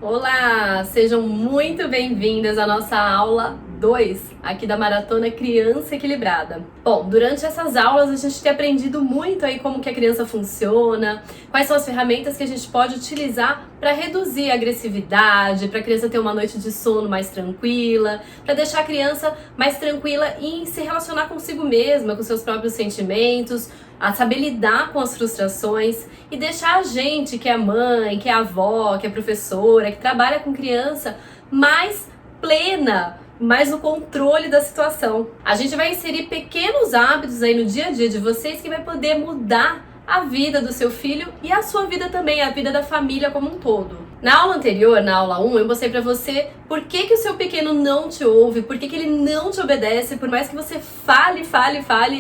Olá, sejam muito bem-vindas à nossa aula 2 aqui da Maratona Criança Equilibrada. Bom, durante essas aulas a gente tem aprendido muito aí como que a criança funciona, quais são as ferramentas que a gente pode utilizar para reduzir a agressividade, para a criança ter uma noite de sono mais tranquila, para deixar a criança mais tranquila em se relacionar consigo mesma, com seus próprios sentimentos, a saber lidar com as frustrações e deixar a gente, que é mãe, que é avó, que é professora, que trabalha com criança, mais plena, mais no controle da situação. A gente vai inserir pequenos hábitos aí no dia a dia de vocês que vai poder mudar a vida do seu filho e a sua vida também, a vida da família como um todo. Na aula anterior, na aula 1, eu mostrei pra você por que o seu pequeno não te ouve, por que ele não te obedece, por mais que você fale,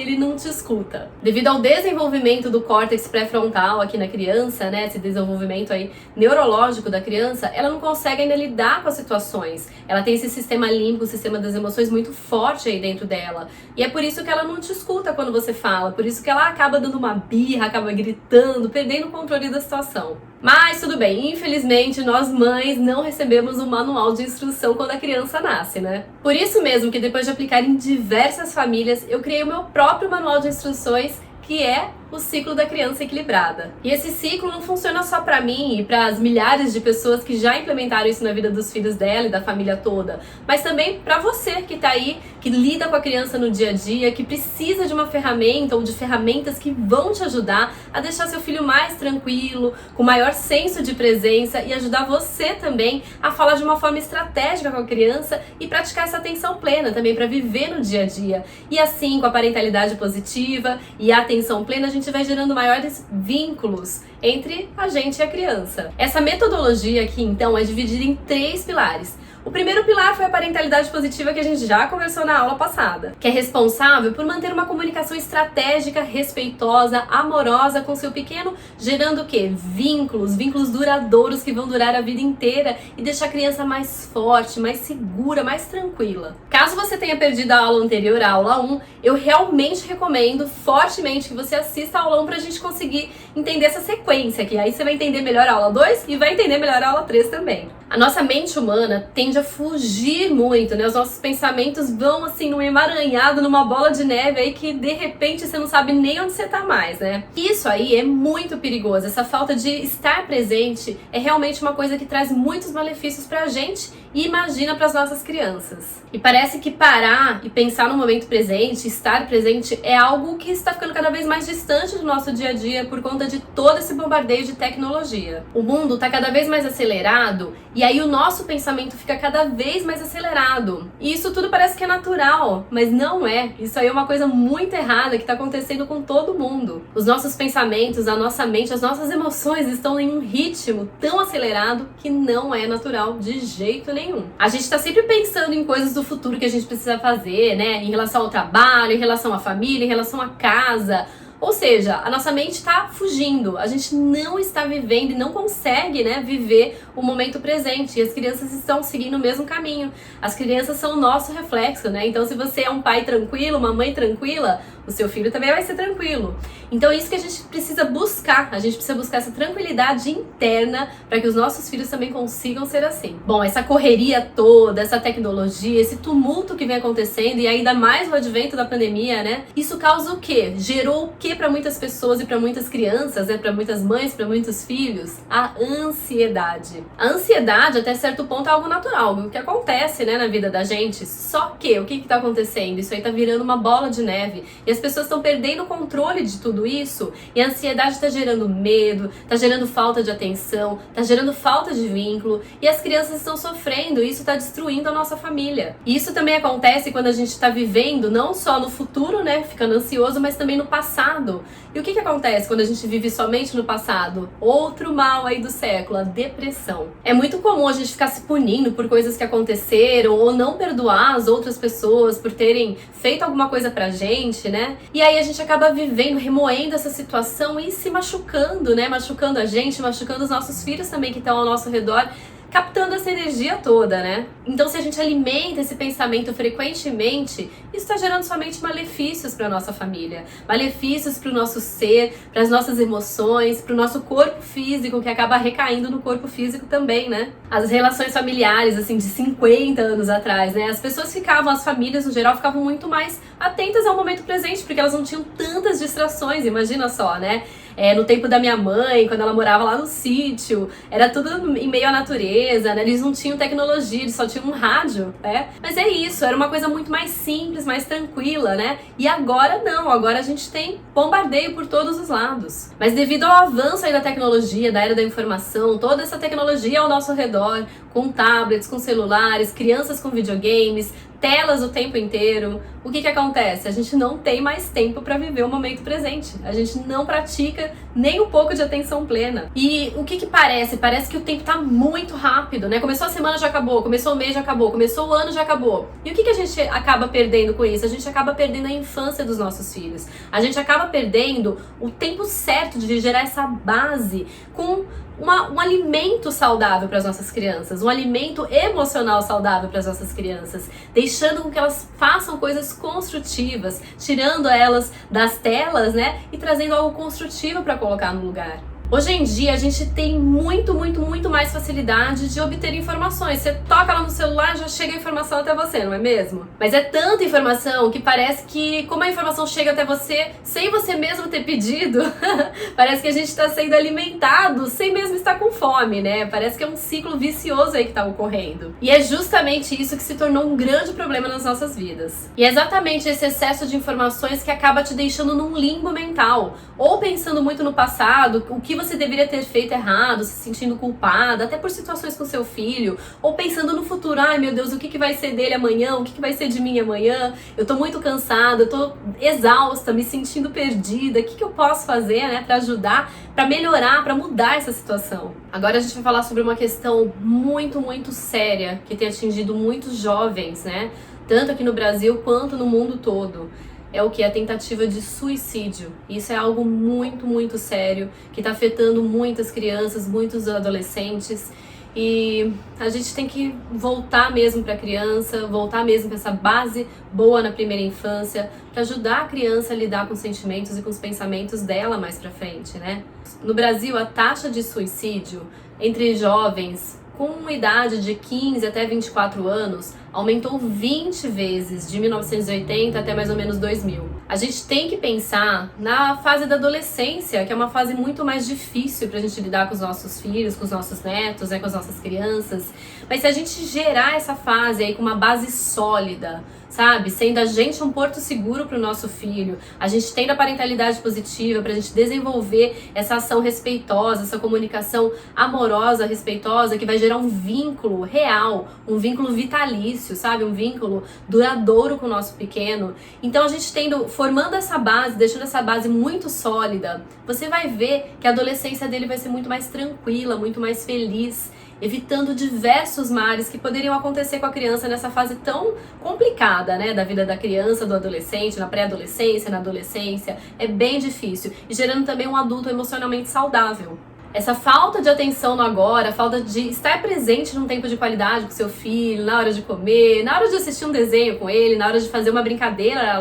ele não te escuta. Devido ao desenvolvimento do córtex pré-frontal aqui na criança, né, esse desenvolvimento aí neurológico da criança, ela não consegue ainda lidar com as situações. Ela tem esse sistema límbico, o sistema das emoções muito forte aí dentro dela. E é por isso que ela não te escuta quando você fala, por isso que ela acaba dando uma birra, acaba gritando, perdendo o controle da situação. Mas tudo bem, infelizmente nós mães não recebemos um manual de instrução quando a criança nasce, né? Por isso mesmo que depois de aplicar em diversas famílias, eu criei o meu próprio manual de instruções, que é o ciclo da criança equilibrada. E esse ciclo não funciona só para mim e para as milhares de pessoas que já implementaram isso na vida dos filhos dela e da família toda, mas também para você que tá aí, que lida com a criança no dia a dia, que precisa de uma ferramenta ou de ferramentas que vão te ajudar a deixar seu filho mais tranquilo, com maior senso de presença e ajudar você também a falar de uma forma estratégica com a criança e praticar essa atenção plena também para viver no dia a dia. E assim, com a parentalidade positiva e a atenção plena, a gente vai gerando maiores vínculos entre a gente e a criança. Essa metodologia aqui, então, é dividida em 3 pilares. O primeiro pilar foi a parentalidade positiva, que a gente já conversou na aula passada, que é responsável por manter uma comunicação estratégica, respeitosa, amorosa com seu pequeno, gerando o quê? Vínculos duradouros que vão durar a vida inteira e deixar a criança mais forte, mais segura, mais tranquila. Caso você tenha perdido a aula anterior, a aula 1, eu realmente recomendo fortemente que você assista a aula 1 pra gente conseguir entender essa sequência aqui. Aí você vai entender melhor a aula 2 e vai entender melhor a aula 3 também. A nossa mente humana tende a fugir muito, né? Os nossos pensamentos vão assim num emaranhado, numa bola de neve aí que de repente você não sabe nem onde você tá mais, né? Isso aí é muito perigoso. Essa falta de estar presente é realmente uma coisa que traz muitos malefícios pra gente e imagina para as nossas crianças. E parece que parar e pensar no momento presente, estar presente, é algo que está ficando cada vez mais distante do nosso dia a dia por conta de todo esse bombardeio de tecnologia. O mundo está cada vez mais acelerado e aí o nosso pensamento fica cada vez mais acelerado. E isso tudo parece que é natural, mas não é. Isso aí é uma coisa muito errada que está acontecendo com todo mundo. Os nossos pensamentos, a nossa mente, as nossas emoções estão em um ritmo tão acelerado que não é natural de jeito nenhum. A gente tá sempre pensando em coisas do futuro que a gente precisa fazer, né? Em relação ao trabalho, em relação à família, em relação à casa. Ou seja, a nossa mente está fugindo, a gente não está vivendo e não consegue, né, viver o momento presente. E as crianças estão seguindo o mesmo caminho. As crianças são o nosso reflexo, né? Então, se você é um pai tranquilo, uma mãe tranquila, o seu filho também vai ser tranquilo. Então é isso que a gente precisa buscar. A gente precisa buscar essa tranquilidade interna para que os nossos filhos também consigam ser assim. Bom, essa correria toda, essa tecnologia, esse tumulto que vem acontecendo e ainda mais o advento da pandemia, né? Isso causa o quê? Gerou o quê para muitas pessoas e para muitas crianças, né? Para muitas mães, para muitos filhos? A ansiedade. A ansiedade, até certo ponto, é algo natural, o que acontece, né, na vida da gente. Só que, o que está acontecendo? Isso aí tá virando uma bola de neve. E as pessoas estão perdendo o controle de tudo isso e a ansiedade está gerando medo, está gerando falta de atenção, está gerando falta de vínculo e as crianças estão sofrendo e isso está destruindo a nossa família. E isso também acontece quando a gente está vivendo não só no futuro, né, ficando ansioso, mas também no passado. E o que acontece quando a gente vive somente no passado? Outro mal aí do século, a depressão. É muito comum a gente ficar se punindo por coisas que aconteceram ou não perdoar as outras pessoas por terem feito alguma coisa pra gente, né? E aí a gente acaba vivendo, remoendo essa situação e se machucando, né? Machucando a gente, machucando os nossos filhos também que estão ao nosso redor, captando essa energia toda, né? Então, se a gente alimenta esse pensamento frequentemente, isso está gerando somente malefícios para nossa família, malefícios para o nosso ser, para as nossas emoções, para o nosso corpo físico, que acaba recaindo no corpo físico também, né? As relações familiares, assim, de 50 anos atrás, né? As pessoas ficavam, as famílias no geral, ficavam muito mais atentas ao momento presente, porque elas não tinham tantas distrações, imagina só, né? No tempo da minha mãe, quando ela morava lá no sítio, era tudo em meio à natureza, né? Eles não tinham tecnologia, eles só tinham um rádio, né? Mas é isso, era uma coisa muito mais simples, mais tranquila, né? E agora não, agora a gente tem bombardeio por todos os lados. Mas devido ao avanço aí da tecnologia, da era da informação, toda essa tecnologia ao nosso redor, com tablets, com celulares, crianças com videogames, telas o tempo inteiro, o que acontece? A gente não tem mais tempo para viver o momento presente. A gente não pratica nem um pouco de atenção plena. E o que parece? Parece que o tempo tá muito rápido, né? Começou a semana, já acabou. Começou o mês, já acabou. Começou o ano, já acabou. E o que a gente acaba perdendo com isso? A gente acaba perdendo a infância dos nossos filhos. A gente acaba perdendo o tempo certo de gerar essa base com um alimento saudável para as nossas crianças, um alimento emocional saudável para as nossas crianças, deixando com que elas façam coisas construtivas, tirando elas das telas, né, e trazendo algo construtivo para colocar no lugar. Hoje em dia a gente tem muito mais facilidade de obter informações. Você toca lá no celular e já chega a informação até você, não é mesmo? Mas é tanta informação que parece que, como a informação chega até você sem você mesmo ter pedido, parece que a gente está sendo alimentado sem mesmo estar com fome, né? Parece que é um ciclo vicioso aí que está ocorrendo. E é justamente isso que se tornou um grande problema nas nossas vidas. E é exatamente esse excesso de informações que acaba te deixando num limbo mental, ou pensando muito no passado, o que você deveria ter feito errado, se sentindo culpada, até por situações com seu filho, ou pensando no futuro, ai meu Deus, o que vai ser dele amanhã, o que vai ser de mim amanhã, eu tô muito cansada, eu tô exausta, me sentindo perdida, o que eu posso fazer, né, pra ajudar, pra melhorar, pra mudar essa situação. Agora a gente vai falar sobre uma questão muito séria, que tem atingido muitos jovens, né, tanto aqui no Brasil quanto no mundo todo. É o que? A tentativa de suicídio. Isso é algo muito sério, que está afetando muitas crianças, muitos adolescentes. E a gente tem que voltar mesmo para a criança, voltar mesmo para essa base boa na primeira infância, para ajudar a criança a lidar com os sentimentos e com os pensamentos dela mais para frente, né? No Brasil, a taxa de suicídio entre jovens com idade de 15 até 24 anos aumentou 20 vezes de 1980 até mais ou menos 2000. A gente tem que pensar na fase da adolescência, que é uma fase muito mais difícil pra gente lidar com os nossos filhos, com os nossos netos, né, com as nossas crianças. Mas se a gente gerar essa fase aí com uma base sólida, sabe? Sendo a gente um porto seguro para o nosso filho, a gente tendo a parentalidade positiva para a gente desenvolver essa ação respeitosa, essa comunicação amorosa, respeitosa, que vai gerar um vínculo real, um vínculo vitalício, sabe? Um vínculo duradouro com o nosso pequeno. Então a gente formando essa base, deixando essa base muito sólida, você vai ver que a adolescência dele vai ser muito mais tranquila, muito mais feliz, evitando diversos males que poderiam acontecer com a criança nessa fase tão complicada, né, da vida da criança, do adolescente, na pré-adolescência, na adolescência. É bem difícil e gerando também um adulto emocionalmente saudável. Essa falta de atenção no agora, a falta de estar presente num tempo de qualidade com seu filho, na hora de comer, na hora de assistir um desenho com ele, na hora de fazer uma brincadeira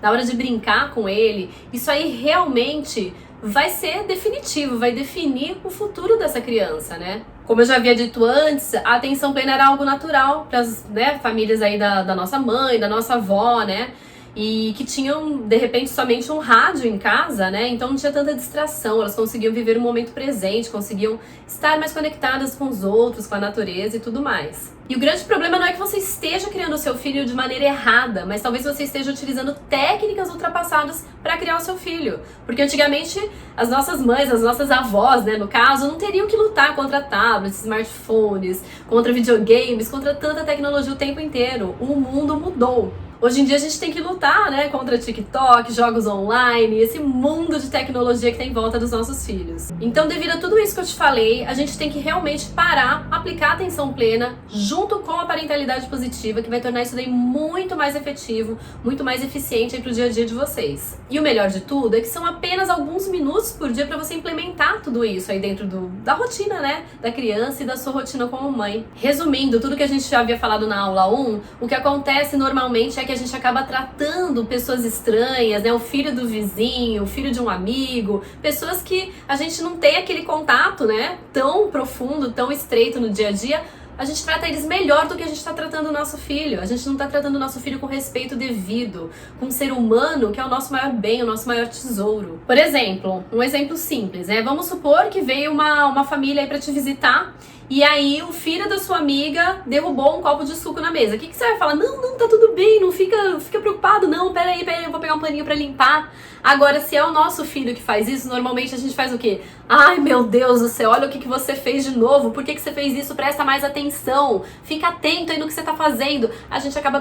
na hora de brincar com ele, isso aí realmente vai ser definitivo, vai definir o futuro dessa criança, né? Como eu já havia dito antes, a atenção plena era algo natural para as, né, famílias aí da nossa mãe, da nossa avó, né? E que tinham, de repente, somente um rádio em casa, né? Então não tinha tanta distração, elas conseguiam viver o momento presente, conseguiam estar mais conectadas com os outros, com a natureza e tudo mais. E o grande problema não é que você esteja criando o seu filho de maneira errada, mas talvez você esteja utilizando técnicas ultrapassadas para criar o seu filho. Porque antigamente as nossas mães, as nossas avós, né, no caso, não teriam que lutar contra tablets, smartphones, contra videogames, contra tanta tecnologia o tempo inteiro. O mundo mudou. Hoje em dia a gente tem que lutar, né, contra TikTok, jogos online, esse mundo de tecnologia que tem em volta dos nossos filhos. Então, devido a tudo isso que eu te falei, a gente tem que realmente parar, aplicar a atenção plena junto com a parentalidade positiva, que vai tornar isso daí muito mais efetivo, muito mais eficiente aí pro dia a dia de vocês. E o melhor de tudo é que são apenas alguns minutos por dia para você implementar tudo isso aí dentro da rotina, né, da criança e da sua rotina como mãe. Resumindo tudo que a gente já havia falado na aula 1, o que acontece normalmente é que a gente acaba tratando pessoas estranhas, né? O filho do vizinho, o filho de um amigo, pessoas que a gente não tem aquele contato, né? Tão profundo, tão estreito no dia a dia. A gente trata eles melhor do que a gente está tratando o nosso filho. A gente não está tratando o nosso filho com respeito devido, com um ser humano que é o nosso maior bem, o nosso maior tesouro. Por exemplo, um exemplo simples, né? Vamos supor que veio uma família aí para te visitar. E aí o filho da sua amiga derrubou um copo de suco na mesa. O que você vai falar? Não, tá tudo bem, não fica preocupado, não, peraí, eu vou pegar um paninho pra limpar. Agora, se é o nosso filho que faz isso, normalmente a gente faz o quê? Ai, meu Deus do céu, olha o que você fez de novo, por que você fez isso? Presta mais atenção, fica atento aí no que você tá fazendo. A gente acaba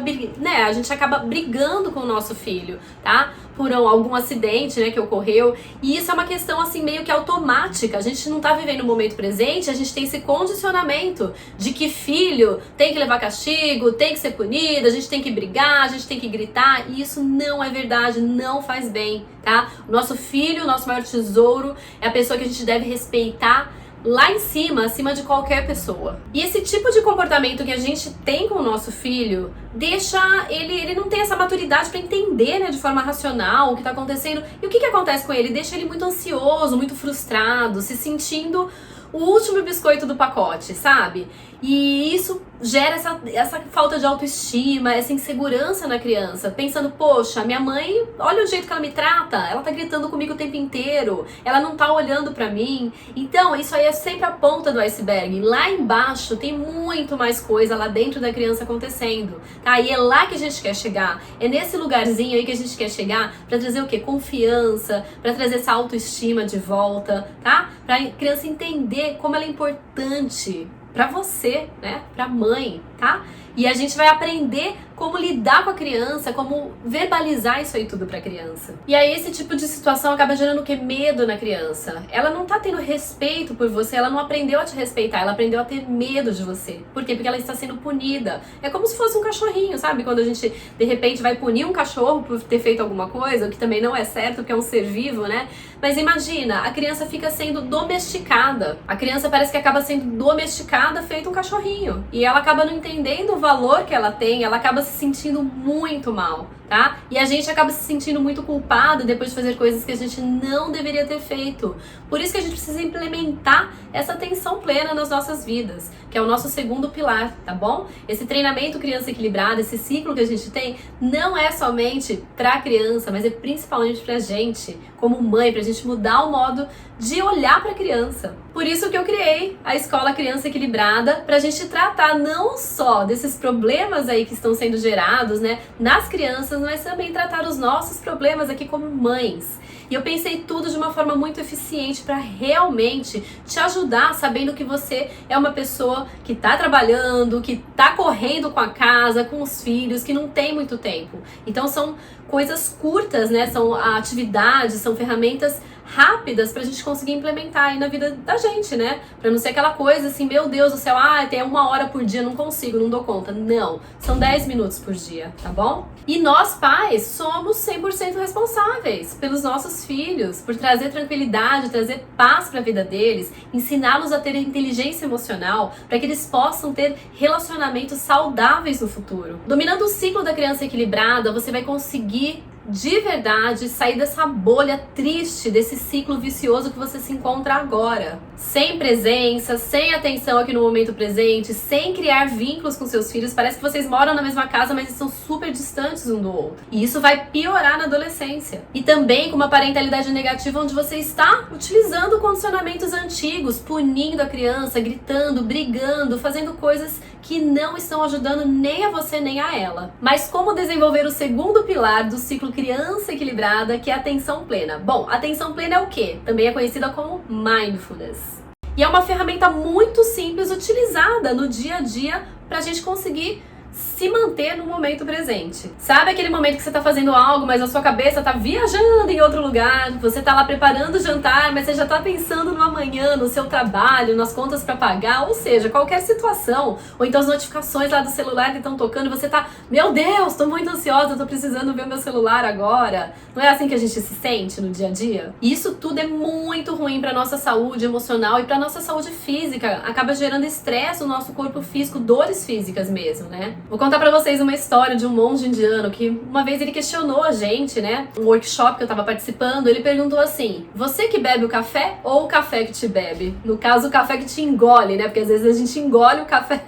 brigando com o nosso filho, tá? Por algum acidente, né, que ocorreu. E isso é uma questão, assim, meio que automática. A gente não tá vivendo o momento presente, a gente tem esse condicionamento de que filho tem que levar castigo, tem que ser punido, a gente tem que brigar, a gente tem que gritar. E isso não é verdade, não faz bem, tá? O nosso filho, o nosso maior tesouro, é a pessoa que a gente deve respeitar lá em cima, acima de qualquer pessoa. E esse tipo de comportamento que a gente tem com o nosso filho deixa ele não tem essa maturidade para entender, né, de forma racional o que tá acontecendo. E o que acontece com ele? Deixa ele muito ansioso, muito frustrado, se sentindo o último biscoito do pacote, sabe? E isso gera essa falta de autoestima, essa insegurança na criança, pensando, poxa, minha mãe, olha o jeito que ela me trata, ela tá gritando comigo o tempo inteiro, ela não tá olhando pra mim. Então, isso aí é sempre a ponta do iceberg. Lá embaixo tem muito mais coisa lá dentro da criança acontecendo, tá? E é lá que a gente quer chegar, é nesse lugarzinho aí que a gente quer chegar pra trazer o quê? Confiança, pra trazer essa autoestima de volta, tá? Pra criança entender como ela é importante pra você, né? Pra mãe, tá? E a gente vai aprender como lidar com a criança, como verbalizar isso aí tudo pra criança. E aí esse tipo de situação acaba gerando o quê? Medo na criança. Ela não tá tendo respeito por você, ela não aprendeu a te respeitar, ela aprendeu a ter medo de você. Por quê? Porque ela está sendo punida. É como se fosse um cachorrinho, sabe? Quando a gente, de repente, vai punir um cachorro por ter feito alguma coisa, o que também não é certo, porque é um ser vivo, né? Mas imagina, a criança fica sendo domesticada. A criança parece que acaba sendo domesticada, feito um cachorrinho. E ela acaba não entendendo o valor que ela tem, ela acaba se sentindo muito mal, tá? E a gente acaba se sentindo muito culpado depois de fazer coisas que a gente não deveria ter feito. Por isso que a gente precisa implementar essa atenção plena nas nossas vidas, que é o nosso segundo pilar, tá bom? Esse treinamento criança equilibrada, esse ciclo que a gente tem, não é somente pra criança, mas é principalmente pra gente, como mãe, pra gente mudar o modo de olhar pra criança. Por isso que eu criei a Escola Criança Equilibrada, pra gente tratar não só desses problemas aí que estão sendo gerados, né, nas crianças, mas também tratar os nossos problemas aqui como mães. E eu pensei tudo de uma forma muito eficiente para realmente te ajudar, sabendo que você é uma pessoa que tá trabalhando, que tá correndo com a casa, com os filhos, que não tem muito tempo. Então são coisas curtas, né? São atividades, são ferramentas rápidas pra gente conseguir implementar aí na vida da gente, né? Pra não ser aquela coisa assim, meu Deus do céu, tem 1 hora por dia, não consigo, não dou conta. Não, são 10 minutos por dia, tá bom? E nós pais somos 100% responsáveis pelos nossos filhos, por trazer tranquilidade, trazer paz pra vida deles, ensiná-los a ter inteligência emocional, para que eles possam ter relacionamentos saudáveis no futuro. Dominando o ciclo da criança equilibrada, você vai conseguir de verdade sair dessa bolha triste, desse ciclo vicioso que você se encontra agora. Sem presença, sem atenção aqui no momento presente, sem criar vínculos com seus filhos. Parece que vocês moram na mesma casa, mas estão super distantes um do outro. E isso vai piorar na adolescência. E também com uma parentalidade negativa, onde você está utilizando condicionamentos antigos, punindo a criança, gritando, brigando, fazendo coisas que não estão ajudando nem a você nem a ela. Mas como desenvolver o segundo pilar do ciclo criança equilibrada, que é a atenção plena? Bom, a atenção plena é o quê? Também é conhecida como mindfulness. E é uma ferramenta muito simples utilizada no dia a dia para a gente conseguir se manter no momento presente. Sabe aquele momento que você tá fazendo algo, mas a sua cabeça tá viajando em outro lugar, você tá lá preparando o jantar, mas você já tá pensando no amanhã, no seu trabalho, nas contas pra pagar, ou seja, qualquer situação, ou então as notificações lá do celular que estão tocando e você tá, meu Deus, tô muito ansiosa, tô precisando ver meu celular agora. Não é assim que a gente se sente no dia a dia? E isso tudo é muito ruim pra nossa saúde emocional e pra nossa saúde física. Acaba gerando estresse no nosso corpo físico, dores físicas mesmo, né? Vou contar pra vocês uma história de um monge indiano que uma vez ele questionou a gente, né? Um workshop que eu tava participando, ele perguntou assim: você que bebe o café ou o café que te bebe? No caso, o café que te engole, né? Porque às vezes a gente engole o café,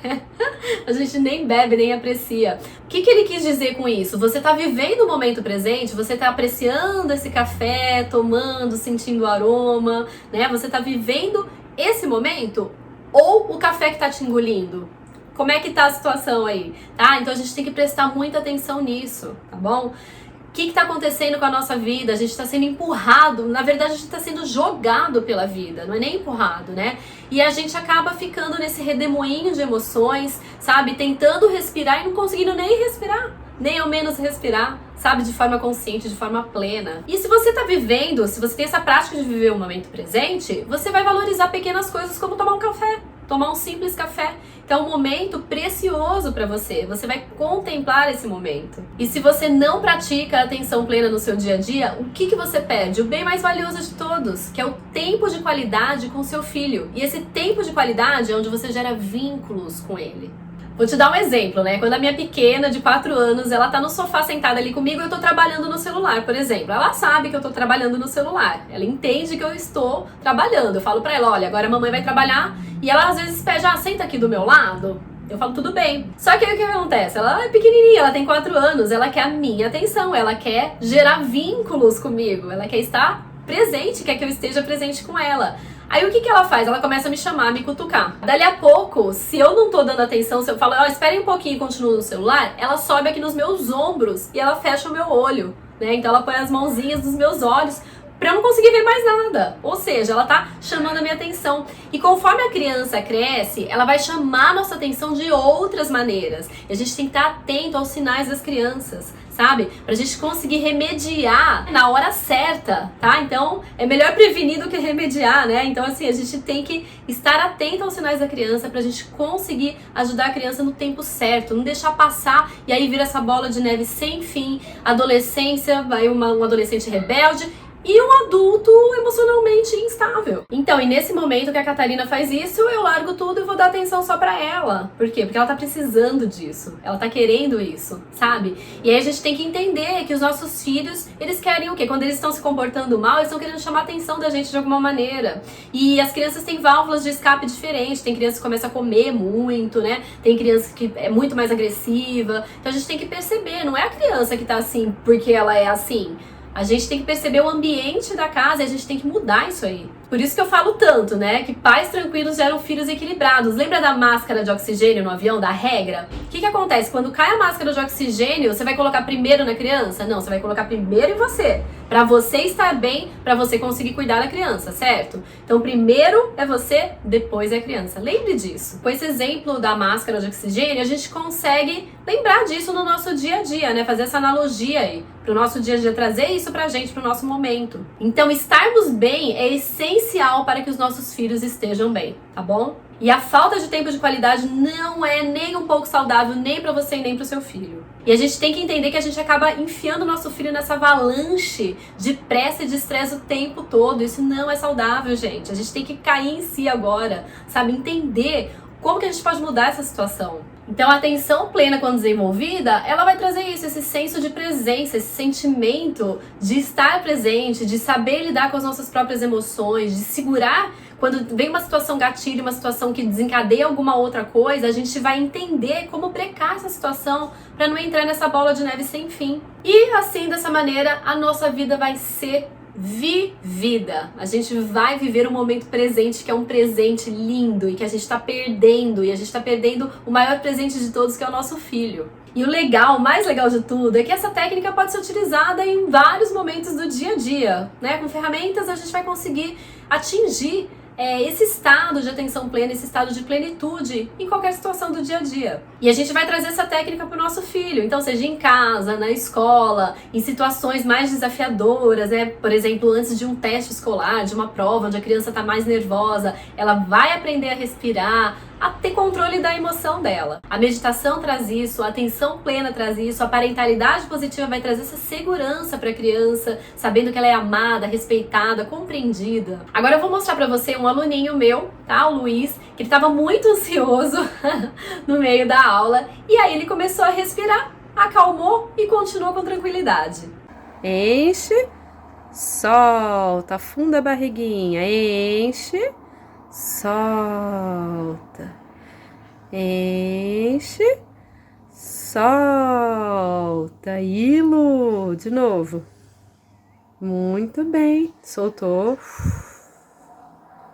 a gente nem bebe, nem aprecia. O que ele quis dizer com isso? Você tá vivendo o momento presente, você tá apreciando esse café, tomando, sentindo o aroma, né? Você tá vivendo esse momento ou o café que tá te engolindo? Como é que tá a situação aí, tá? Então a gente tem que prestar muita atenção nisso, tá bom? O que tá acontecendo com a nossa vida? A gente tá sendo empurrado, na verdade a gente tá sendo jogado pela vida, não é nem empurrado, né? E a gente acaba ficando nesse redemoinho de emoções, sabe? Tentando respirar e não conseguindo nem respirar, nem ao menos respirar, sabe? De forma consciente, de forma plena. E se você tá vivendo, se você tem essa prática de viver o momento presente, você vai valorizar pequenas coisas como tomar um café, tomar um simples café. Então é um momento precioso para você. Você vai contemplar esse momento. E se você não pratica a atenção plena no seu dia a dia, o que você perde? O bem mais valioso de todos, que é o tempo de qualidade com seu filho. E esse tempo de qualidade é onde você gera vínculos com ele. Vou te dar um exemplo, né? Quando a minha pequena, de 4 anos, ela tá no sofá sentada ali comigo, eu tô trabalhando no celular, por exemplo. Ela sabe que eu tô trabalhando no celular. Ela entende que eu estou trabalhando. Eu falo pra ela, olha, agora a mamãe vai trabalhar. E ela às vezes pede, senta aqui do meu lado. Eu falo, tudo bem. Só que aí o que acontece? Ela é pequenininha, ela tem 4 anos, ela quer a minha atenção, ela quer gerar vínculos comigo, ela quer estar presente, quer que eu esteja presente com ela. Aí o que ela faz? Ela começa a me chamar, a me cutucar. Dali a pouco, se eu não tô dando atenção, se eu falo, espere um pouquinho e continuo no celular, ela sobe aqui nos meus ombros e ela fecha o meu olho, né? Então ela põe as mãozinhas nos meus olhos pra eu não conseguir ver mais nada. Ou seja, ela tá chamando a minha atenção. E conforme a criança cresce, ela vai chamar a nossa atenção de outras maneiras. E a gente tem que estar atento aos sinais das crianças, sabe? Pra gente conseguir remediar na hora certa, tá? Então, é melhor prevenir do que remediar, né? Então, assim, a gente tem que estar atento aos sinais da criança pra gente conseguir ajudar a criança no tempo certo, não deixar passar e aí vira essa bola de neve sem fim, adolescência, vai um adolescente rebelde e um adulto emocionalmente instável. Então, e nesse momento que a Catarina faz isso, eu largo tudo e vou dar atenção só pra ela. Por quê? Porque ela tá precisando disso. Ela tá querendo isso, sabe? E aí a gente tem que entender que os nossos filhos, eles querem o quê? Quando eles estão se comportando mal, eles estão querendo chamar a atenção da gente de alguma maneira. E as crianças têm válvulas de escape diferentes. Tem criança que começa a comer muito, né? Tem criança que é muito mais agressiva. Então a gente tem que perceber, não é a criança que tá assim porque ela é assim. A gente tem que perceber o ambiente da casa e a gente tem que mudar isso aí. Por isso que eu falo tanto, né? Que pais tranquilos geram filhos equilibrados. Lembra da máscara de oxigênio no avião, da regra? O que acontece? Quando cai a máscara de oxigênio, você vai colocar primeiro na criança? Não, você vai colocar primeiro em você. Pra você estar bem, pra você conseguir cuidar da criança, certo? Então primeiro é você, depois é a criança. Lembre disso. Com esse exemplo da máscara de oxigênio, a gente consegue lembrar disso no nosso dia a dia, né? Fazer essa analogia aí pro nosso dia a dia, trazer isso pra gente, pro nosso momento. Então estarmos bem é essencial para que os nossos filhos estejam bem, tá bom? E a falta de tempo de qualidade não é nem um pouco saudável, nem pra você e nem pro seu filho. E a gente tem que entender que a gente acaba enfiando o nosso filho nessa avalanche de pressa e de estresse o tempo todo. Isso não é saudável, gente. A gente tem que cair em si agora, sabe? Entender como que a gente pode mudar essa situação. Então a atenção plena, quando desenvolvida, ela vai trazer isso, esse senso de presença, esse sentimento de estar presente, de saber lidar com as nossas próprias emoções, de segurar quando vem uma situação gatilho, uma situação que desencadeia alguma outra coisa, a gente vai entender como brecar essa situação para não entrar nessa bola de neve sem fim. E assim, dessa maneira, a nossa vida vai ser vivida. A gente vai viver o momento presente, que é um presente lindo e que a gente tá perdendo. E a gente tá perdendo o maior presente de todos, que é o nosso filho. E o legal, o mais legal de tudo, é que essa técnica pode ser utilizada em vários momentos do dia a dia, né? Com ferramentas a gente vai conseguir atingir esse estado de atenção plena, esse estado de plenitude em qualquer situação do dia a dia. E a gente vai trazer essa técnica para o nosso filho, então seja em casa, na escola, em situações mais desafiadoras, né? Por exemplo, antes de um teste escolar, de uma prova, onde a criança está mais nervosa, ela vai aprender a respirar, a ter controle da emoção dela. A meditação traz isso, a atenção plena traz isso, a parentalidade positiva vai trazer essa segurança para a criança, sabendo que ela é amada, respeitada, compreendida. Agora eu vou mostrar para você um aluninho meu, tá? O Luiz, que ele estava muito ansioso no meio da aula, e aí ele começou a respirar, acalmou e continuou com tranquilidade. Enche, solta, afunda a barriguinha, enche, solta, enche, solta, e Lu, de novo. Muito bem, soltou.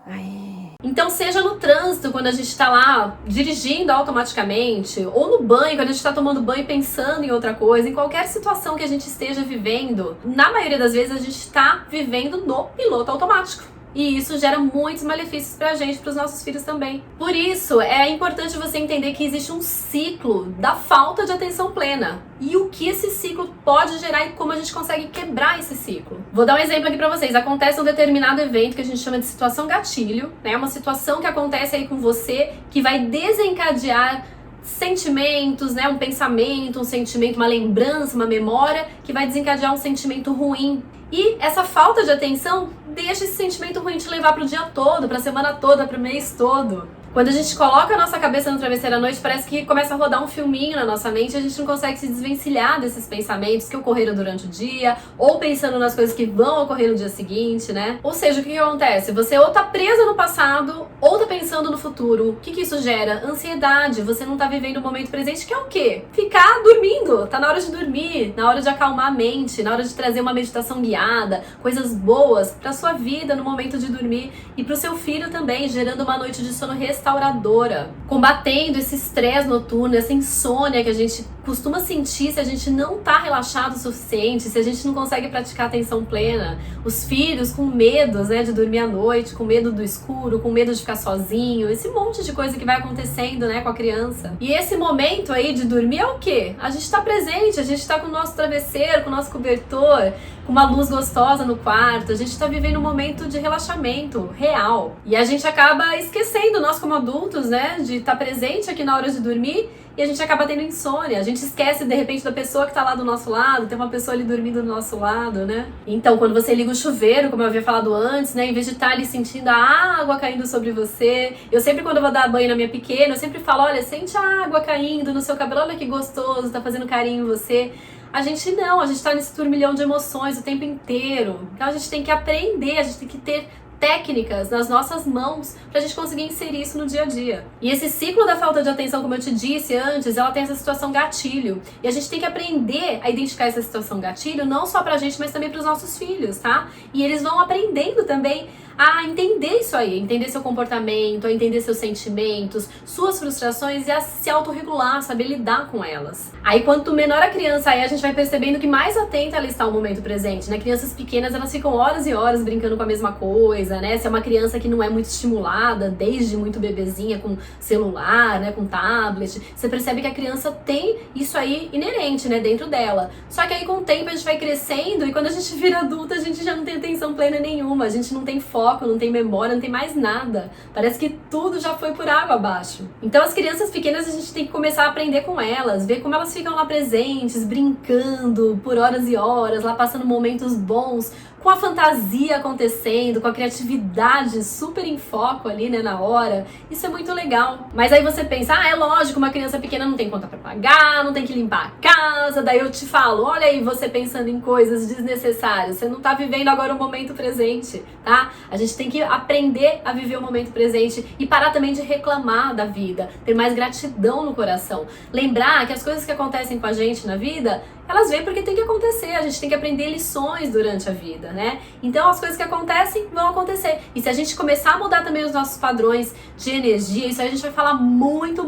Aí. Então, seja no trânsito, quando a gente está lá dirigindo automaticamente, ou no banho, quando a gente está tomando banho pensando em outra coisa, em qualquer situação que a gente esteja vivendo, na maioria das vezes a gente está vivendo no piloto automático. E isso gera muitos malefícios pra gente, pros nossos filhos também. Por isso, é importante você entender que existe um ciclo da falta de atenção plena. E o que esse ciclo pode gerar e como a gente consegue quebrar esse ciclo. Vou dar um exemplo aqui pra vocês. Acontece um determinado evento que a gente chama de situação gatilho, né? Uma situação que acontece aí com você que vai desencadear sentimentos, né? Um pensamento, um sentimento, uma lembrança, uma memória que vai desencadear um sentimento ruim. E essa falta de atenção deixa esse sentimento ruim te levar pro dia todo, pra semana toda, pro mês todo. Quando a gente coloca a nossa cabeça no travesseiro à noite, parece que começa a rodar um filminho na nossa mente e a gente não consegue se desvencilhar desses pensamentos que ocorreram durante o dia, ou pensando nas coisas que vão ocorrer no dia seguinte, né? Ou seja, o que acontece? Você ou tá presa no passado, ou tá pensando no futuro. O que isso gera? Ansiedade. Você não tá vivendo o momento presente, que é o quê? Ficar dormindo. Tá na hora de dormir, na hora de acalmar a mente, na hora de trazer uma meditação guiada, coisas boas pra sua vida no momento de dormir e pro seu filho também, gerando uma noite de sono restauradora, combatendo esse estresse noturno, essa insônia que a gente costuma sentir se a gente não tá relaxado o suficiente, se a gente não consegue praticar atenção plena. Os filhos com medos, né, de dormir à noite, com medo do escuro, com medo de ficar sozinho, esse monte de coisa que vai acontecendo, né, com a criança. E esse momento aí de dormir é o quê? A gente tá presente, a gente tá com o nosso travesseiro, com o nosso cobertor, com uma luz gostosa no quarto, a gente tá vivendo um momento de relaxamento real. E a gente acaba esquecendo, nós como adultos, né, de estar presente aqui na hora de dormir, e a gente acaba tendo insônia. A gente esquece, de repente, da pessoa que tá lá do nosso lado, tem uma pessoa ali dormindo do nosso lado, né? Então, quando você liga o chuveiro, como eu havia falado antes, né, em vez de estar ali sentindo a água caindo sobre você, eu sempre, quando eu vou dar banho na minha pequena, eu sempre falo, olha, sente a água caindo no seu cabelo, olha que gostoso, tá fazendo carinho em você. A gente não, a gente tá nesse turbilhão de emoções o tempo inteiro. Então a gente tem que aprender, a gente tem que ter técnicas nas nossas mãos pra gente conseguir inserir isso no dia a dia. E esse ciclo da falta de atenção, como eu te disse antes, ela tem essa situação gatilho. E a gente tem que aprender a identificar essa situação gatilho, não só pra gente, mas também pros nossos filhos, tá? E eles vão aprendendo também a entender isso aí, entender seu comportamento, a entender seus sentimentos, suas frustrações e a se autorregular, saber lidar com elas. Aí quanto menor a criança é, a gente vai percebendo que mais atenta ela está ao momento presente, né? Crianças pequenas, elas ficam horas e horas brincando com a mesma coisa, né? Se é uma criança que não é muito estimulada, desde muito bebezinha, com celular, né, com tablet, você percebe que a criança tem isso aí inerente, né, dentro dela. Só que aí com o tempo a gente vai crescendo e quando a gente vira adulta, a gente já não tem atenção plena nenhuma, a gente não tem foco, não tem memória, não tem mais nada. Parece que tudo já foi por água abaixo. Então as crianças pequenas a gente tem que começar a aprender com elas, ver como elas ficam lá presentes, brincando por horas e horas, lá passando momentos bons, com a fantasia acontecendo, com a criatividade super em foco ali, né, na hora. Isso é muito legal. Mas aí você pensa, é lógico, uma criança pequena não tem conta pra pagar, não tem que limpar a casa. Daí eu te falo, olha aí você pensando em coisas desnecessárias. Você não tá vivendo agora o momento presente, tá? A gente tem que aprender a viver o momento presente e parar também de reclamar da vida. Ter mais gratidão no coração. Lembrar que as coisas que acontecem com a gente na vida, elas vêm porque tem que acontecer, a gente tem que aprender lições durante a vida, né? Então as coisas que acontecem vão acontecer. E se a gente começar a mudar também os nossos padrões de energia, isso aí a gente vai falar muito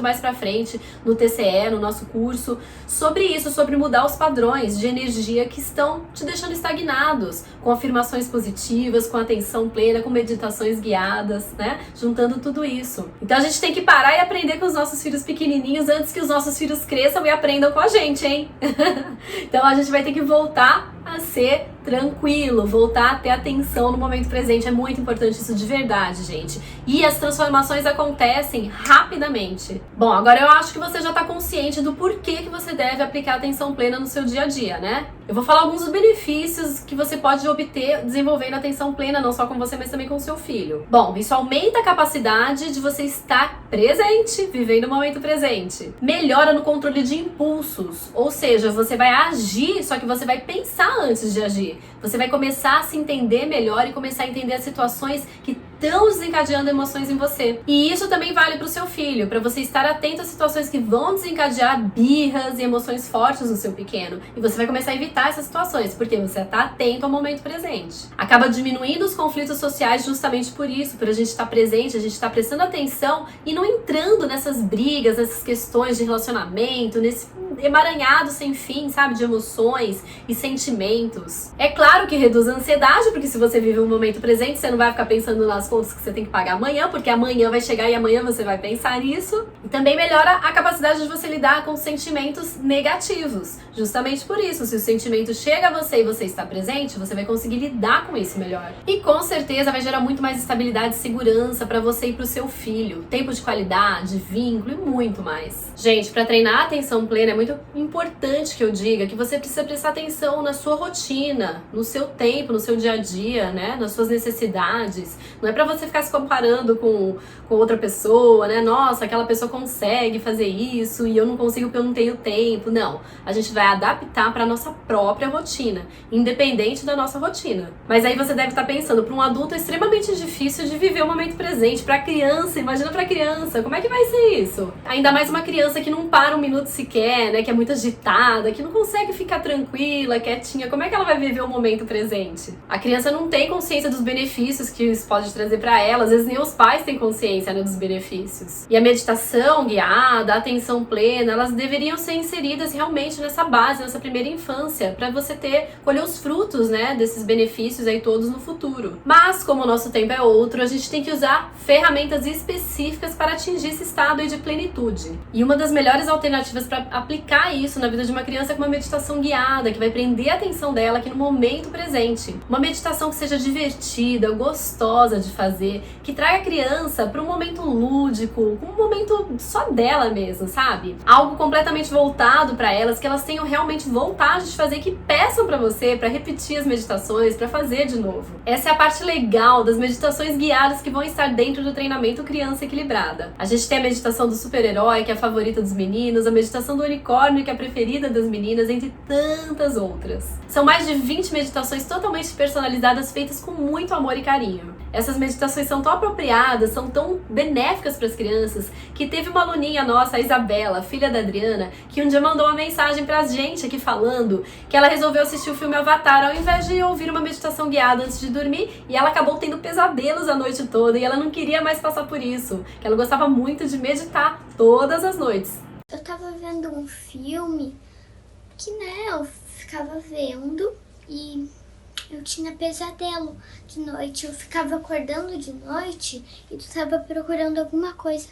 mais pra frente no TCE, no nosso curso, sobre isso, sobre mudar os padrões de energia que estão te deixando estagnados, com afirmações positivas, com atenção plena, com meditações guiadas, né? Juntando tudo isso. Então a gente tem que parar e aprender com os nossos filhos pequenininhos antes que os nossos filhos cresçam e aprendam com a gente, hein? Então a gente vai ter que voltar a ser tranquilo, voltar a ter atenção no momento presente. É muito importante isso de verdade, gente. E as transformações acontecem rapidamente. Bom, agora eu acho que você já está consciente do porquê que você deve aplicar atenção plena no seu dia a dia, né? Eu vou falar alguns dos benefícios que você pode obter desenvolvendo atenção plena, não só com você, mas também com o seu filho. Bom, isso aumenta a capacidade de você estar presente, vivendo o momento presente. Melhora no controle de impulsos, ou seja, você vai agir, só que você vai pensar antes de agir. Você vai começar a se entender melhor e começar a entender as situações que estão desencadeando emoções em você. E isso também vale para o seu filho, para você estar atento às situações que vão desencadear birras e emoções fortes no seu pequeno. E você vai começar a evitar essas situações, porque você está atento ao momento presente. Acaba diminuindo os conflitos sociais justamente por isso, por a gente estar presente, a gente estar prestando atenção e não entrando nessas brigas, nessas questões de relacionamento, nesse emaranhado sem fim, sabe, de emoções e sentimentos. É claro que reduz a ansiedade, porque se você vive o momento presente, você não vai ficar pensando nas contas que você tem que pagar amanhã, porque amanhã vai chegar e amanhã você vai pensar nisso. E também melhora a capacidade de você lidar com sentimentos negativos. Justamente por isso, se o sentimento chega a você e você está presente, você vai conseguir lidar com isso melhor. E com certeza vai gerar muito mais estabilidade e segurança para você e para o seu filho. Tempo de qualidade, vínculo e muito mais. Gente, para treinar a atenção plena é muito importante que eu diga que você precisa prestar atenção na sua rotina, no seu tempo, no seu dia a dia, né? Nas suas necessidades. Não é pra você ficar se comparando com outra pessoa, né? Nossa, aquela pessoa consegue fazer isso e eu não consigo porque eu não tenho tempo. Não, a gente vai adaptar pra nossa própria rotina, independente da nossa rotina. Mas aí você deve estar pensando, para um adulto é extremamente difícil de viver o momento presente. Pra criança, imagina pra criança, como é que vai ser isso? Ainda mais uma criança que não para um minuto sequer, né? Que é muito agitada, que não consegue ficar tranquila, quietinha. Como é que ela vai viver o momento presente? A criança não tem consciência dos benefícios que isso pode trazer pra ela. Às vezes nem os pais têm consciência, né, dos benefícios. E a meditação guiada, a atenção plena, elas deveriam ser inseridas realmente nessa base, nessa primeira infância, pra você colher os frutos, né, desses benefícios aí todos no futuro. Mas, como o nosso tempo é outro, a gente tem que usar ferramentas específicas para atingir esse estado aí de plenitude. E uma das melhores alternativas para aplicar isso na vida de uma criança é com uma meditação guiada, que vai prender a atenção dela aqui no momento presente. Uma meditação que seja divertida, gostosa de fazer, que traga a criança para um momento lúdico, um momento só dela mesmo, sabe? Algo completamente voltado para elas, que elas tenham realmente vontade de fazer, que peçam para você, para repetir as meditações, para fazer de novo. Essa é a parte legal das meditações guiadas que vão estar dentro do treinamento Criança Equilibrada. A gente tem a meditação do super-herói, que é a favorita dos meninos, a meditação do unicórnio, que é a preferida das meninas, entre tantas outras. São mais de 20 meditações totalmente personalizadas, feitas com muito amor e carinho. Essas meditações são tão apropriadas, são tão benéficas para as crianças, que teve uma aluninha nossa, a Isabela, filha da Adriana, que um dia mandou uma mensagem pra gente aqui falando que ela resolveu assistir o filme Avatar ao invés de ouvir uma meditação guiada antes de dormir, e ela acabou tendo pesadelos a noite toda e ela não queria mais passar por isso, que ela gostava muito de meditar todas as noites. Eu tava vendo um filme que, né, eu ficava vendo e eu tinha pesadelo de noite. Eu ficava acordando de noite e tu tava procurando alguma coisa,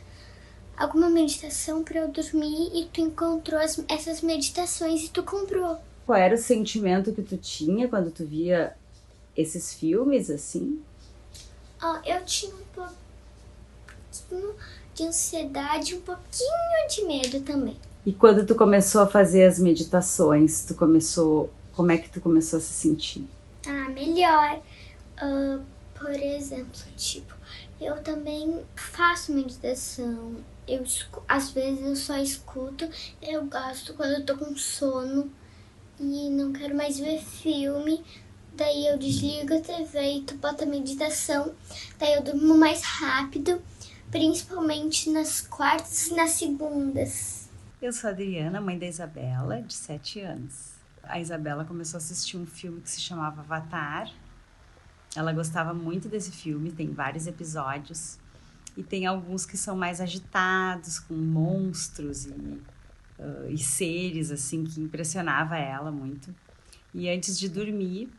alguma meditação pra eu dormir, e tu encontrou essas meditações e tu comprou. Qual era o sentimento que tu tinha quando tu via esses filmes, assim? Eu tinha um pouquinho de ansiedade, um pouquinho de medo também. E quando tu começou a fazer as meditações, como é que tu começou a se sentir? Melhor. Por exemplo, tipo, eu também faço meditação. Às vezes eu só escuto. Eu gosto quando eu tô com sono e não quero mais ver filme. Daí eu desligo a TV e tu bota a meditação. Daí eu durmo mais rápido, principalmente nas quartas e nas segundas. Eu sou a Adriana, mãe da Isabela, de 7 anos. A Isabela começou a assistir um filme que se chamava Avatar. Ela gostava muito desse filme, tem vários episódios. E tem alguns que são mais agitados, com monstros e seres, assim, que impressionava ela muito. E antes de dormir,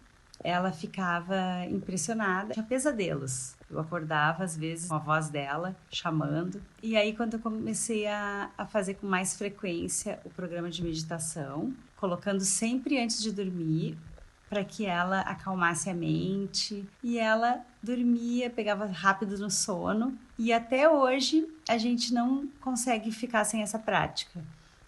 ela ficava impressionada. Tinha pesadelos. Eu acordava, às vezes, com a voz dela, chamando. E aí, quando eu comecei a fazer com mais frequência o programa de meditação, colocando sempre antes de dormir, para que ela acalmasse a mente. E ela dormia, pegava rápido no sono. E até hoje, a gente não consegue ficar sem essa prática.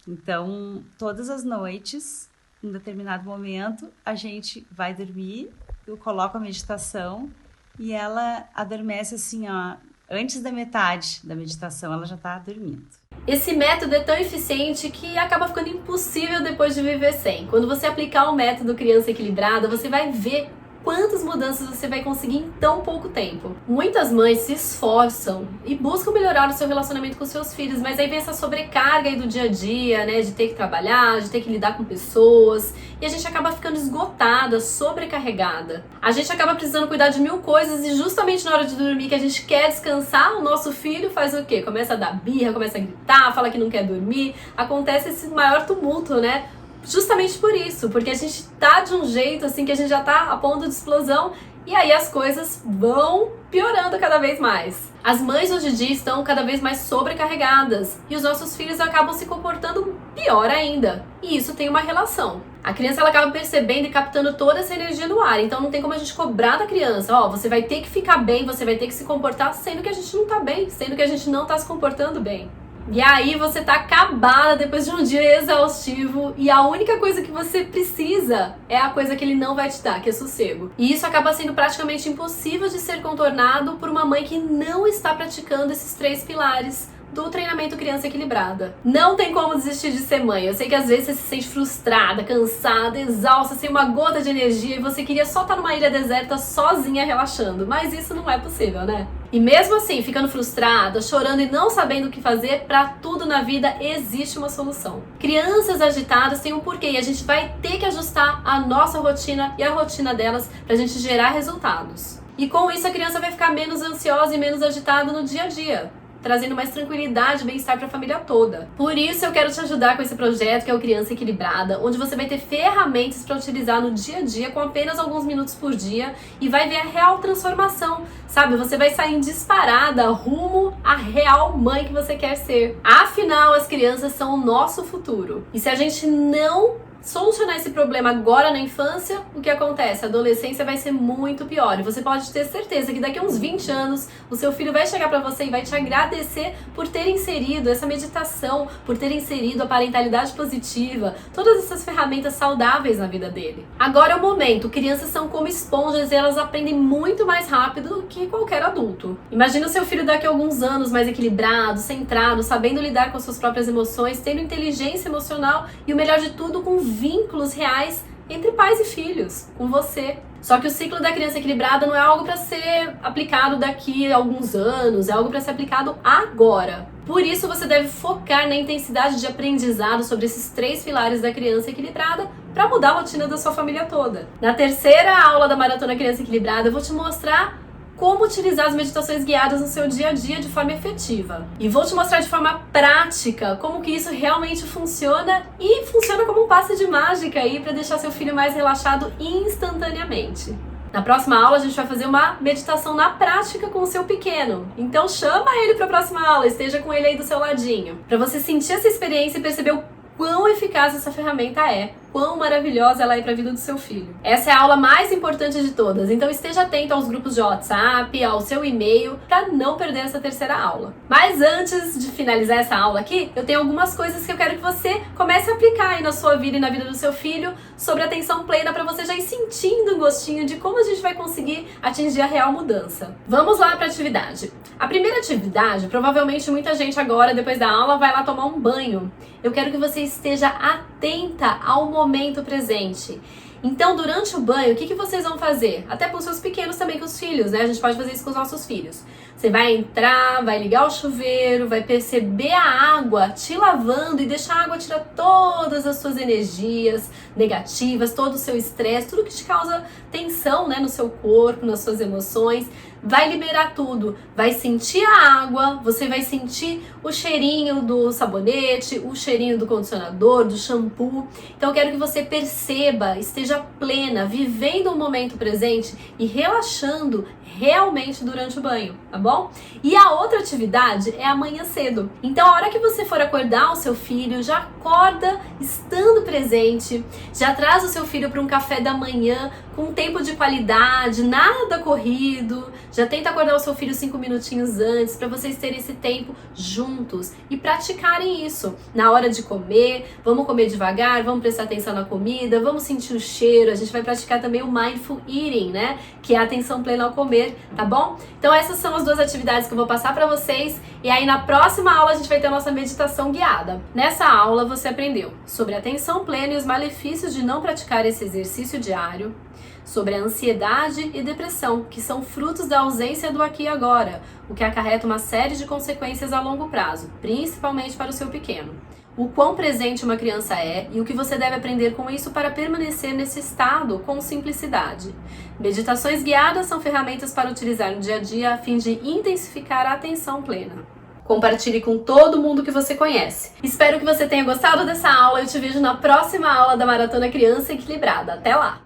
Então, todas as noites, em determinado momento, a gente vai dormir, eu coloco a meditação e ela adormece assim, ó, antes da metade da meditação, ela já tá dormindo. Esse método é tão eficiente que acaba ficando impossível depois de viver sem. Quando você aplicar o método Criança Equilibrada, você vai ver quantas mudanças você vai conseguir em tão pouco tempo. Muitas mães se esforçam e buscam melhorar o seu relacionamento com seus filhos, mas aí vem essa sobrecarga aí do dia a dia, né, de ter que trabalhar, de ter que lidar com pessoas, e a gente acaba ficando esgotada, sobrecarregada. A gente acaba precisando cuidar de 1000 coisas e justamente na hora de dormir que a gente quer descansar, o nosso filho faz o quê? Começa a dar birra, começa a gritar, fala que não quer dormir, acontece esse maior tumulto, né? Justamente por isso, porque a gente tá de um jeito assim que a gente já tá a ponto de explosão e aí as coisas vão piorando cada vez mais. As mães hoje em dia estão cada vez mais sobrecarregadas e os nossos filhos acabam se comportando pior ainda. E isso tem uma relação. A criança ela acaba percebendo e captando toda essa energia no ar, então não tem como a gente cobrar da criança, ó, você vai ter que ficar bem, você vai ter que se comportar, sendo que a gente não tá bem, sendo que a gente não tá se comportando bem. E aí você tá acabada depois de um dia exaustivo e a única coisa que você precisa é a coisa que ele não vai te dar, que é sossego. E isso acaba sendo praticamente impossível de ser contornado por uma mãe que não está praticando esses 3 pilares do treinamento Criança Equilibrada. Não tem como desistir de ser mãe. Eu sei que às vezes você se sente frustrada, cansada, exausta, sem uma gota de energia e você queria só estar numa ilha deserta sozinha relaxando, mas isso não é possível, né? E mesmo assim, ficando frustrada, chorando e não sabendo o que fazer, pra tudo na vida existe uma solução. Crianças agitadas têm um porquê e a gente vai ter que ajustar a nossa rotina e a rotina delas pra gente gerar resultados. E com isso a criança vai ficar menos ansiosa e menos agitada no dia a dia, trazendo mais tranquilidade e bem-estar para a família toda. Por isso eu quero te ajudar com esse projeto que é o Criança Equilibrada, onde você vai ter ferramentas para utilizar no dia a dia com apenas alguns minutos por dia e vai ver a real transformação, sabe? Você vai sair disparada rumo à real mãe que você quer ser. Afinal, as crianças são o nosso futuro. E se a gente não solucionar esse problema agora na infância, o que acontece? A adolescência vai ser muito pior. E você pode ter certeza que daqui a uns 20 anos, o seu filho vai chegar pra você e vai te agradecer por ter inserido essa meditação, por ter inserido a parentalidade positiva, todas essas ferramentas saudáveis na vida dele. Agora é o momento. Crianças são como esponjas e elas aprendem muito mais rápido do que qualquer adulto. Imagina o seu filho daqui a alguns anos mais equilibrado, centrado, sabendo lidar com as suas próprias emoções, tendo inteligência emocional e o melhor de tudo, com vínculos reais entre pais e filhos, com você. Só que o ciclo da criança equilibrada não é algo para ser aplicado daqui a alguns anos, é algo para ser aplicado agora. Por isso você deve focar na intensidade de aprendizado sobre esses 3 pilares da criança equilibrada para mudar a rotina da sua família toda. Na 3ª aula da Maratona Criança Equilibrada eu vou te mostrar como utilizar as meditações guiadas no seu dia a dia de forma efetiva. E vou te mostrar de forma prática como que isso realmente funciona e funciona como um passe de mágica aí para deixar seu filho mais relaxado instantaneamente. Na próxima aula a gente vai fazer uma meditação na prática com o seu pequeno. Então chama ele para a próxima aula, esteja com ele aí do seu ladinho, para você sentir essa experiência e perceber o quão eficaz essa ferramenta é, quão maravilhosa ela é para a vida do seu filho. Essa é a aula mais importante de todas, então esteja atento aos grupos de WhatsApp, ao seu e-mail, para não perder essa 3ª aula. Mas antes de finalizar essa aula aqui, eu tenho algumas coisas que eu quero que você comece a aplicar aí na sua vida e na vida do seu filho sobre atenção plena, para você já ir sentindo um gostinho de como a gente vai conseguir atingir a real mudança. Vamos lá para a atividade. A primeira atividade, provavelmente muita gente agora, depois da aula, vai lá tomar um banho. Eu quero que você esteja atenta ao momento presente. Então, durante o banho, o que vocês vão fazer? Até com os seus pequenos também, com os filhos, né? A gente pode fazer isso com os nossos filhos. Você vai entrar, vai ligar o chuveiro, vai perceber a água te lavando e deixar a água tirar todas as suas energias negativas, todo o seu estresse, tudo que te causa tensão, né, no seu corpo, nas suas emoções. Vai liberar tudo, vai sentir a água, você vai sentir o cheirinho do sabonete, o cheirinho do condicionador, do shampoo. Então eu quero que você perceba, esteja plena, vivendo o momento presente e relaxando realmente durante o banho, tá bom? E a outra atividade é amanhã cedo. Então a hora que você for acordar o seu filho, já acorda estando presente, já traz o seu filho para um café da manhã com um tempo de qualidade, nada corrido. Já tenta acordar o seu filho 5 minutinhos antes para vocês terem esse tempo juntos e praticarem isso. Na hora de comer, vamos comer devagar, vamos prestar atenção na comida, vamos sentir o cheiro. A gente vai praticar também o mindful eating, né? Que é a atenção plena ao comer, tá bom? Então essas são as 2 atividades que eu vou passar para vocês. E aí na próxima aula a gente vai ter a nossa meditação guiada. Nessa aula você aprendeu sobre a atenção plena e os malefícios de não praticar esse exercício diário, sobre a ansiedade e depressão, que são frutos da ausência do aqui e agora, o que acarreta uma série de consequências a longo prazo, principalmente para o seu pequeno. O quão presente uma criança é e o que você deve aprender com isso para permanecer nesse estado com simplicidade. Meditações guiadas são ferramentas para utilizar no dia a dia a fim de intensificar a atenção plena. Compartilhe com todo mundo que você conhece. Espero que você tenha gostado dessa aula. Eu te vejo na próxima aula da Maratona Criança Equilibrada. Até lá!